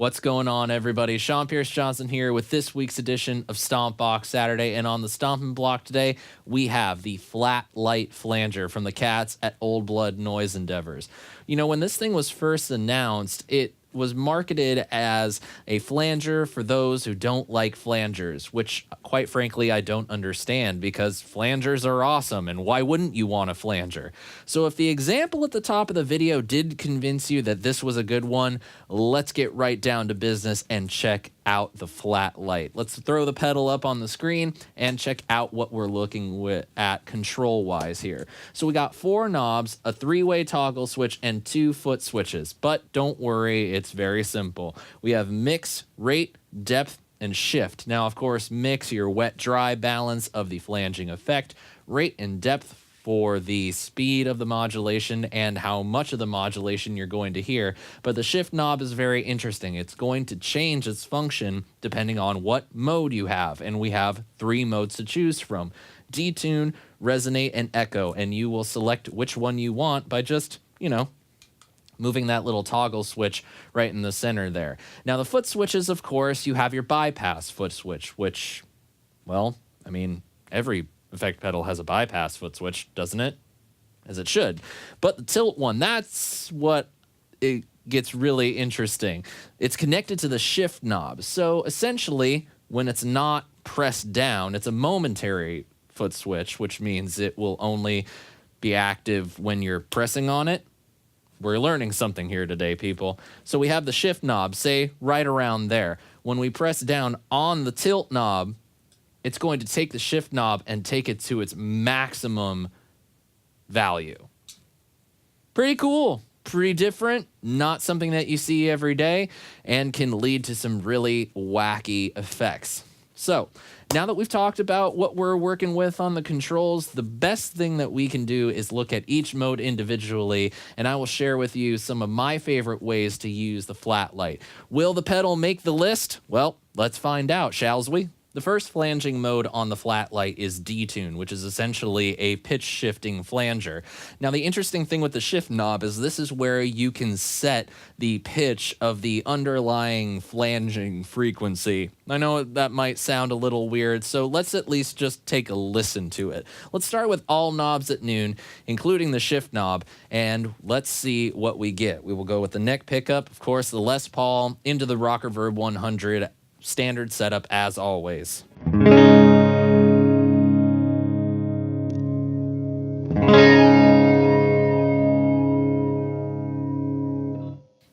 What's going on, everybody? SeanPierceJohnson here with this week's edition of Stompbox Saturday. And on the stomping block today, we have the Flat Light Flanger from the cats at Old Blood Noise Endeavors. You know, when this thing was first announced, it was marketed as a flanger for those who don't like flangers, which, quite frankly, I don't understand, because flangers are awesome, and why wouldn't you want a flanger? So if the example at the top of the video did convince you that this was a good one, let's get right down to business and check out the Flat Light. Let's throw the pedal up on the screen and check out what we're looking at control-wise here. So we got 4 knobs, a 3-way toggle switch, and 2 foot switches. But don't worry, it's very simple. We have mix, rate, depth, and shift. Now, of course, mix, your wet-dry balance of the flanging effect, rate and depth for the speed of the modulation and how much of the modulation you're going to hear. But the shift knob is very interesting. It's going to change its function depending on what mode you have. And we have 3 modes to choose from: Detune, Resonate, and Echo. And you will select which one you want by just, you know, moving that little toggle switch right in the center there. Now, the foot switches, of course, you have your bypass foot switch, which, well, I mean, every effect pedal has a bypass foot switch, doesn't it? As it should. But the tilt one, that's what it gets really interesting. It's connected to the shift knob. So essentially, when it's not pressed down, it's a momentary foot switch, which means it will only be active when you're pressing on it. We're learning something here today, people. So we have the shift knob, say, right around there. When we press down on the tilt knob, it's going to take the shift knob and take it to its maximum value. Pretty cool, pretty different, not something that you see every day, and can lead to some really wacky effects. So, now that we've talked about what we're working with on the controls, the best thing that we can do is look at each mode individually, and I will share with you some of my favorite ways to use the Flat Light. Will the pedal make the list? Well, let's find out, shall we? The first flanging mode on the Flat Light is Detune, which is essentially a pitch-shifting flanger. Now, the interesting thing with the shift knob is this is where you can set the pitch of the underlying flanging frequency. I know that might sound a little weird, so let's at least just take a listen to it. Let's start with all knobs at noon, including the shift knob, and let's see what we get. We will go with the neck pickup, of course, the Les Paul, into the Rocker Verb 100, standard setup as always.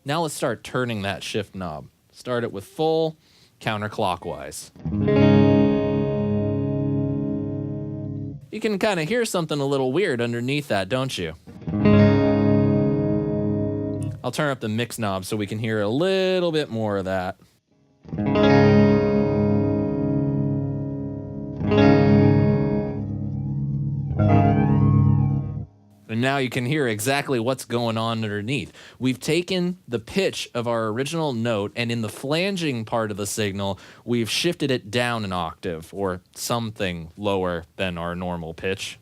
Now let's start turning that shift knob. Start it with full, counterclockwise. You can kind of hear something a little weird underneath that, don't you? I'll turn up the mix knob so we can hear a little bit more of that. And And now you can hear exactly what's going on underneath. We've taken the pitch of our original note, and in the flanging part of the signal, we've shifted it down an octave, or something lower than our normal pitch.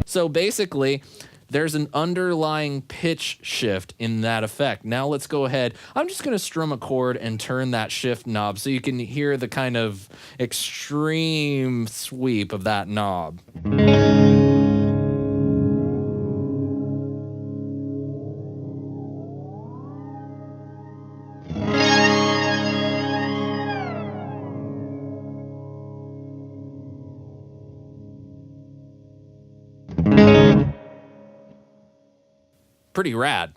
So basically, there's an underlying pitch shift in that effect. Now let's go ahead. I'm just going to strum a chord and turn that shift knob so you can hear the kind of extreme sweep of that knob. Pretty rad.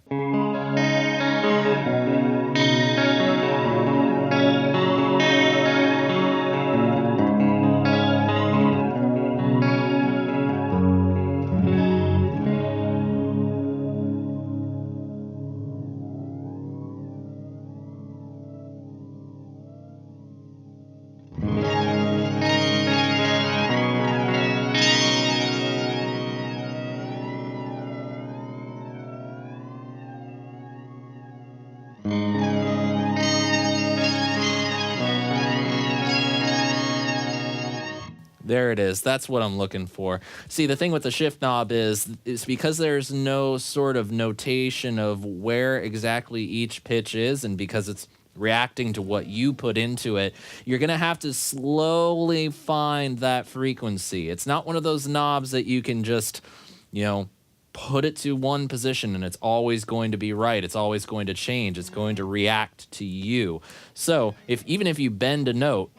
There it is. That's what I'm looking for. See, the thing with the shift knob is because there's no sort of notation of where exactly each pitch is, and because it's reacting to what you put into it, you're going to have to slowly find that frequency. It's not one of those knobs that you can just, put it to one position and it's always going to be right. It's always going to change. It's going to react to you. So even if you bend a note,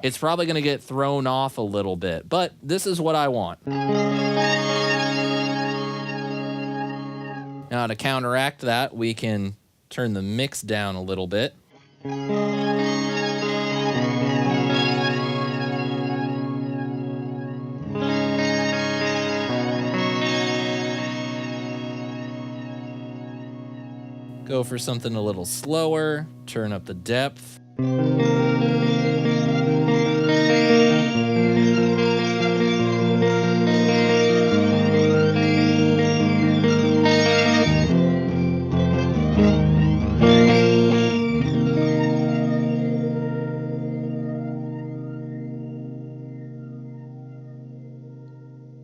it's probably going to get thrown off a little bit, but this is what I want. Now, to counteract that, we can turn the mix down a little bit. Go for something a little slower, turn up the depth.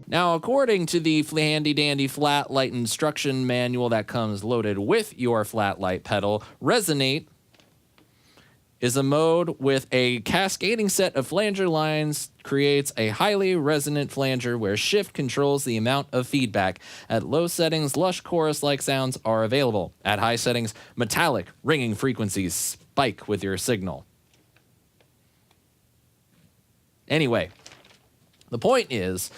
Now, according to the handy-dandy flat light instruction manual that comes loaded with your flat light pedal, Resonate is a mode with a cascading set of flanger lines, creates a highly resonant flanger where shift controls the amount of feedback. At low settings, lush chorus-like sounds are available. At high settings, metallic, ringing frequencies spike with your signal. Anyway, the point is,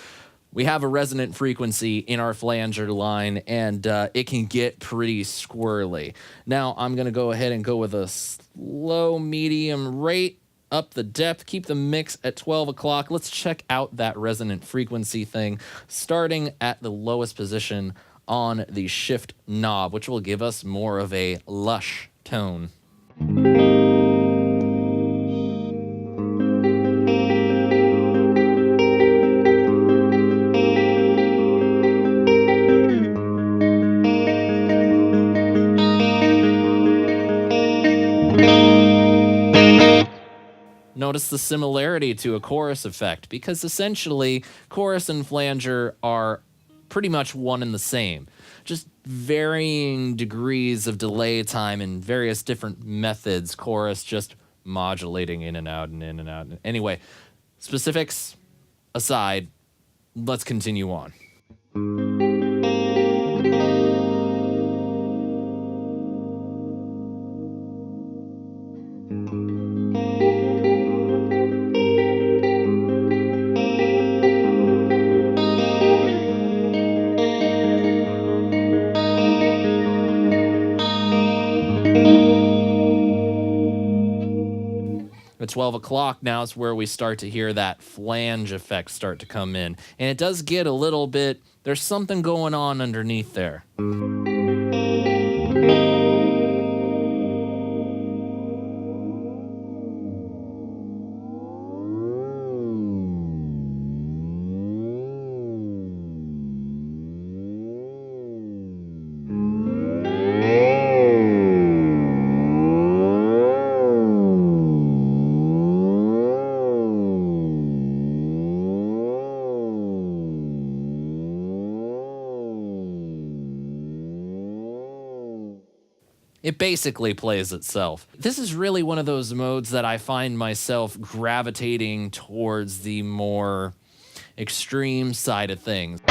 we have a resonant frequency in our flanger line, and it can get pretty squirrely. Now, I'm going to go ahead and go with a slow, medium rate, up the depth, keep the mix at 12 o'clock. Let's check out that resonant frequency thing, starting at the lowest position on the shift knob, which will give us more of a lush tone. Notice the similarity to a chorus effect, because essentially chorus and flanger are pretty much one and the same, just varying degrees of delay time and various different methods. Chorus just modulating in and out and in and out. Anyway, specifics aside, let's continue on. At 12 o'clock now is where we start to hear that flange effect start to come in. And it does get a little bit, there's something going on underneath there. It basically plays itself. This is really one of those modes that I find myself gravitating towards the more extreme side of things.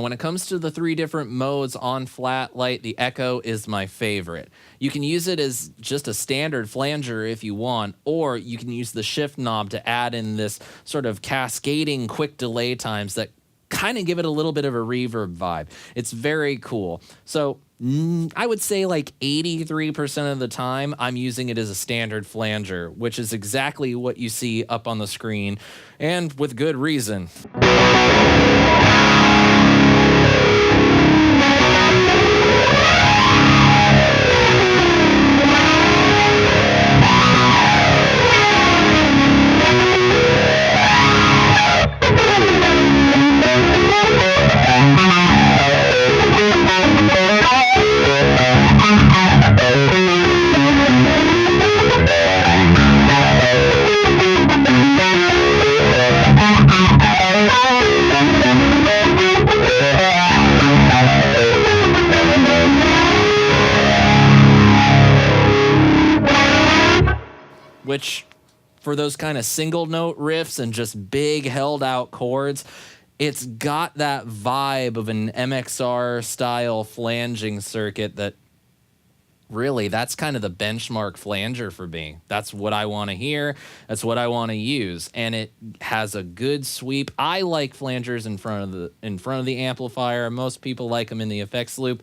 When it comes to the 3 different modes on Flat Light, the Echo is my favorite. You can use it as just a standard flanger if you want, or you can use the shift knob to add in this sort of cascading quick delay times that kind of give it a little bit of a reverb vibe. It's very cool. So I would say like 83% of the time I'm using it as a standard flanger, which is exactly what you see up on the screen, and with good reason. Which, for those kind of single note riffs and just big held out chords, it's got that vibe of an MXR style flanging circuit that really, that's kind of the benchmark flanger for me. That's what I want to hear. That's what I want to use. And it has a good sweep. I like flangers in front of the amplifier. Most people like them in the effects loop.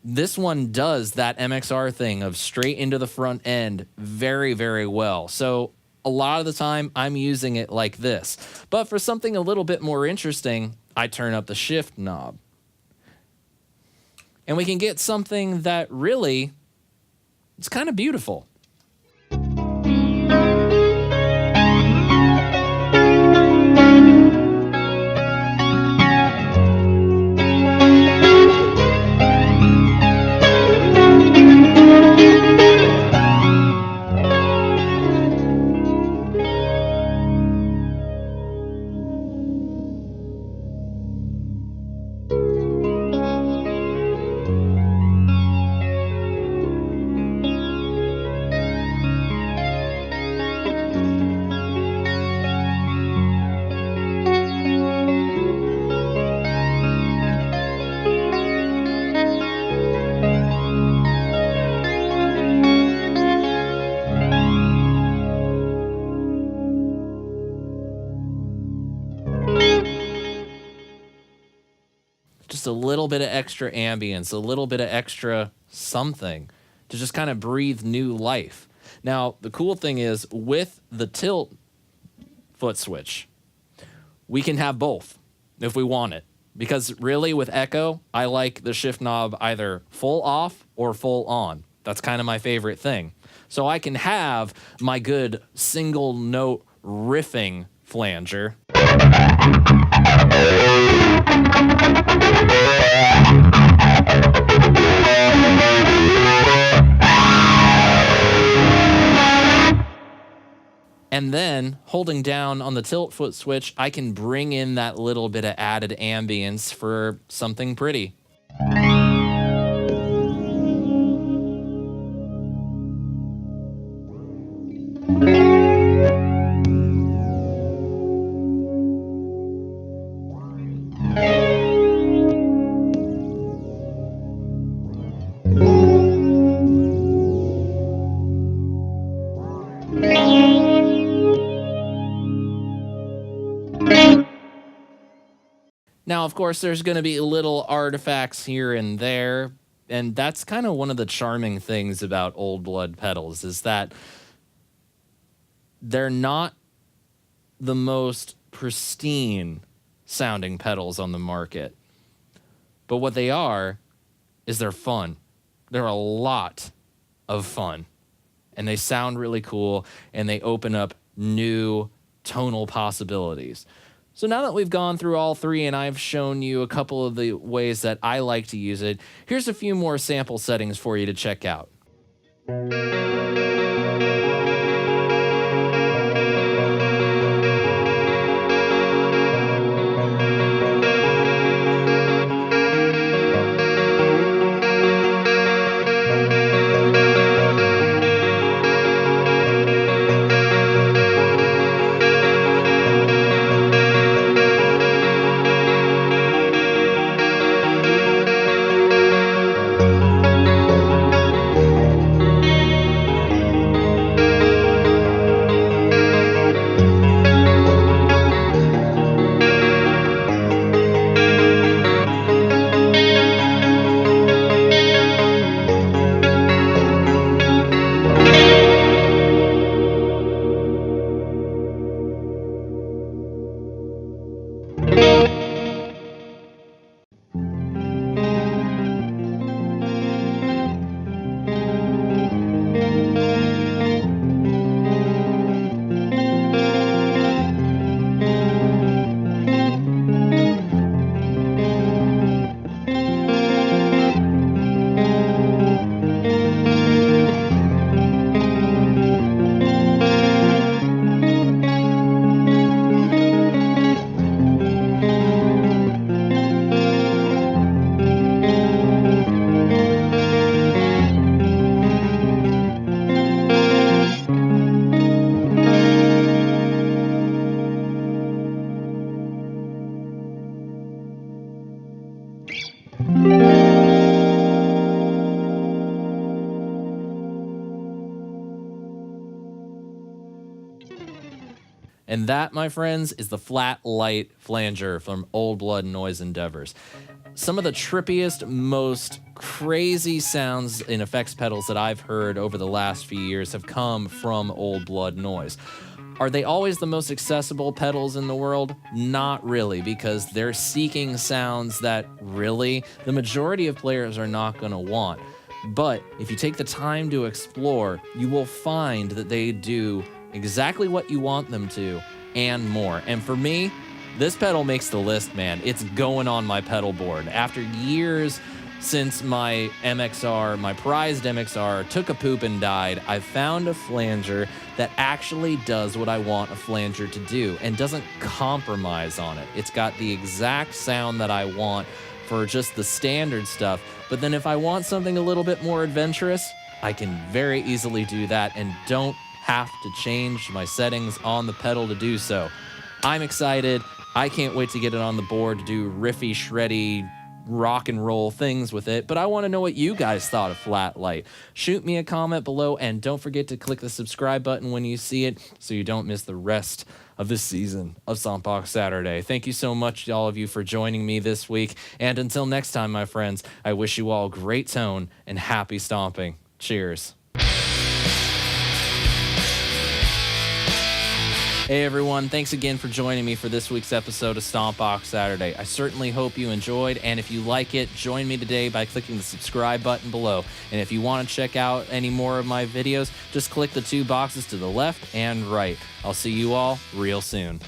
This one does that MXR thing of straight into the front end very, very well. So a lot of the time I'm using it like this. But for something a little bit more interesting, I turn up the shift knob. And we can get something that really, it's kind of beautiful. Just a little bit of extra ambience, a little bit of extra something to just kind of breathe new life. Now, the cool thing is with the tilt foot switch, we can have both if we want it. Because really with Echo, I like the shift knob either full off or full on. That's kind of my favorite thing. So I can have my good single note riffing flanger. And then, holding down on the tilt foot switch, I can bring in that little bit of added ambience for something pretty. Now, of course, there's going to be little artifacts here and there, and that's kind of one of the charming things about Old Blood pedals is that they're not the most pristine sounding pedals on the market. But what they are is they're fun. They're a lot of fun. And they sound really cool, and they open up new tonal possibilities. So now that we've gone through all three and I've shown you a couple of the ways that I like to use it, here's a few more sample settings for you to check out. And that, my friends, is the Flat Light Flanger from Old Blood Noise Endeavors. Some of the trippiest, most crazy sounds in effects pedals that I've heard over the last few years have come from Old Blood Noise. Are they always the most accessible pedals in the world? Not really, because they're seeking sounds that really the majority of players are not going to want. But if you take the time to explore, you will find that they do exactly what you want them to and more. And for me, this pedal makes the list, man. It's going on my pedal board. After years since my MXR, my prized MXR, took a poop and died, I found a flanger that actually does what I want a flanger to do and doesn't compromise on it. It's got the exact sound that I want for just the standard stuff. But then if I want something a little bit more adventurous, I can very easily do that and don't have to change my settings on the pedal to do so. I'm excited. I can't wait to get it on the board to do riffy, shreddy, rock and roll things with it, but I want to know what you guys thought of Flat Light. Shoot me a comment below, and don't forget to click the subscribe button when you see it so you don't miss the rest of this season of Stompbox Saturday. Thank you so much, all of you, for joining me this week, and until next time, my friends, I wish you all great tone and happy stomping. Cheers. Hey everyone, thanks again for joining me for this week's episode of Stompbox Saturday. I certainly hope you enjoyed, and if you like it, join me today by clicking the subscribe button below. And if you want to check out any more of my videos, just click the two boxes to the left and right. I'll see you all real soon.